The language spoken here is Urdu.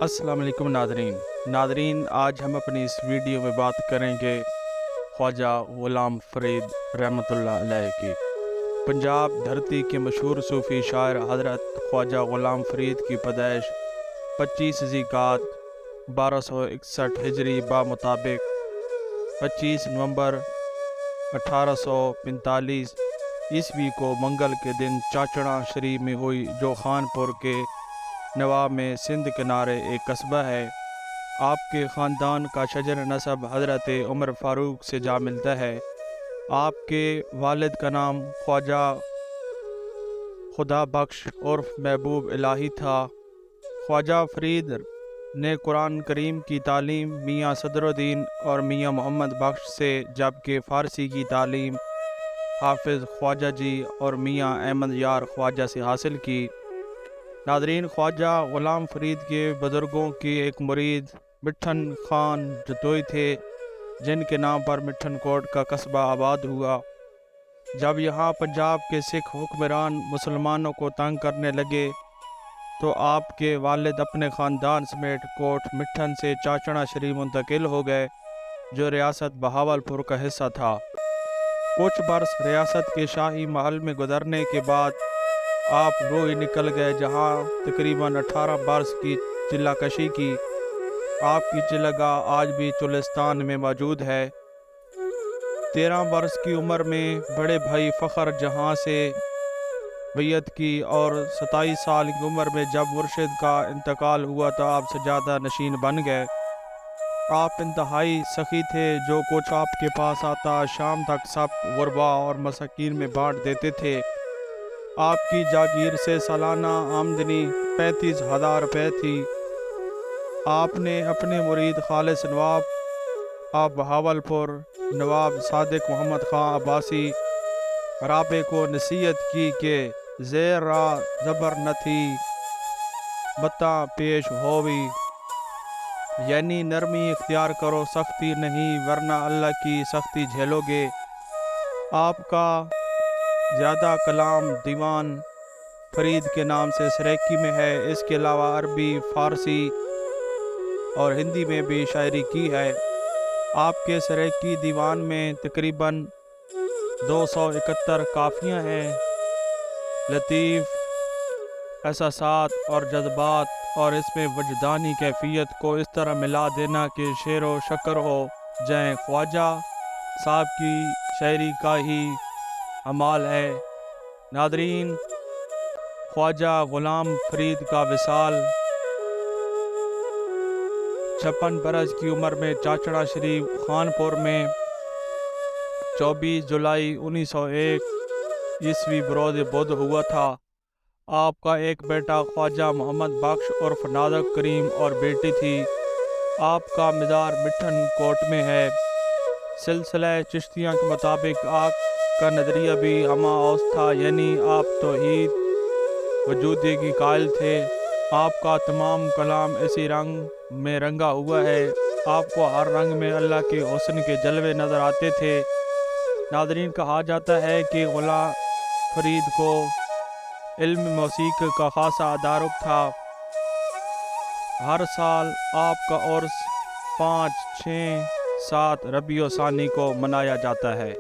السلام علیکم ناظرین آج ہم اپنی اس ویڈیو میں بات کریں گے خواجہ غلام فرید رحمۃ اللہ علیہ کی۔ پنجاب دھرتی کے مشہور صوفی شاعر حضرت خواجہ غلام فرید کی پیدائش 25 ذی-القعدہ 1261 ہجری بمطابق 25 نومبر 1845 عیسوی کو منگل کے دن چاچڑا شریف میں ہوئی، جو خانپور کے نواب میں سندھ کنارے ایک قصبہ ہے۔ آپ کے خاندان کا شجر نسب حضرت عمر فاروق سے جا ملتا ہے۔ آپ کے والد کا نام خواجہ خدا بخش عرف محبوب الہی تھا۔ خواجہ فرید نے قرآن کریم کی تعلیم میاں صدر الدین اور میاں محمد بخش سے، جبکہ فارسی کی تعلیم حافظ خواجہ جی اور میاں احمد یار خواجہ سے حاصل کی۔ ناظرین، خواجہ غلام فرید کے بزرگوں کی ایک مرید مٹھن خان جتوئی تھے، جن کے نام پر مٹھن کوٹ کا قصبہ آباد ہوا۔ جب یہاں پنجاب کے سکھ حکمران مسلمانوں کو تنگ کرنے لگے تو آپ کے والد اپنے خاندان سمیت کوٹ مٹھن سے چاچڑا شریف منتقل ہو گئے، جو ریاست بہاولپور کا حصہ تھا۔ کچھ برس ریاست کے شاہی محل میں گزرنے کے بعد آپ روہی نکل گئے، جہاں تقریباً 18 برس کی چلہ کشی کی۔ آپ کی چلگاہ آج بھی چولستان میں موجود ہے۔ 13 برس کی عمر میں بڑے بھائی فخر جہاں سے بیعت کی اور 27 سال کی عمر میں جب مرشد کا انتقال ہوا تو آپ سجادہ نشین بن گئے۔ آپ انتہائی سخی تھے، جو کچھ آپ کے پاس آتا شام تک سب غرباء اور مساکین میں بانٹ دیتے تھے۔ آپ کی جاگیر سے سالانہ آمدنی 35,000 روپے تھی۔ آپ نے اپنے مرید خالص نواب آف بہاولپور نواب صادق محمد خان عباسی رابع کو نصیحت کی کہ زیر راہ زبر نہ تھی بتاں پیش ہووی، یعنی نرمی اختیار کرو، سختی نہیں، ورنہ اللہ کی سختی جھیلو گے۔ آپ کا زیادہ کلام دیوان فرید کے نام سے سریکی میں ہے۔ اس کے علاوہ عربی، فارسی اور ہندی میں بھی شاعری کی ہے۔ آپ کے سریکی دیوان میں تقریباً 271 قافیاں ہیں۔ لطیف احساسات اور جذبات اور اس میں وجدانی کیفیت کو اس طرح ملا دینا کہ شعر و شکر ہو جائیں، خواجہ صاحب کی شاعری کا ہی کمال ہے۔ ناظرین، خواجہ غلام فرید کا وصال 56 برس کی عمر میں چاچڑا شریف خانپور میں 24 جولائی 1901 عیسوی بروز بدھ ہوا تھا۔ آپ کا ایک بیٹا خواجہ محمد بخش عرف نازک کریم اور بیٹی تھی۔ آپ کا مزار مٹھن کوٹ میں ہے۔ سلسلہ چشتیہ کے مطابق آپ کا نظریہ بھی ہمہ اوس تھا، یعنی آپ توحید وجودی کی قائل تھے۔ آپ کا تمام کلام اسی رنگ میں رنگا ہوا ہے۔ آپ کو ہر رنگ میں اللہ کے حسن کے جلوے نظر آتے تھے۔ ناظرین، کہا جاتا ہے کہ غلام فرید کو علم موسیقی کا خاصا تدارک تھا۔ ہر سال آپ کا عرس 5، 6، 7 ربیع الثانی کو منایا جاتا ہے۔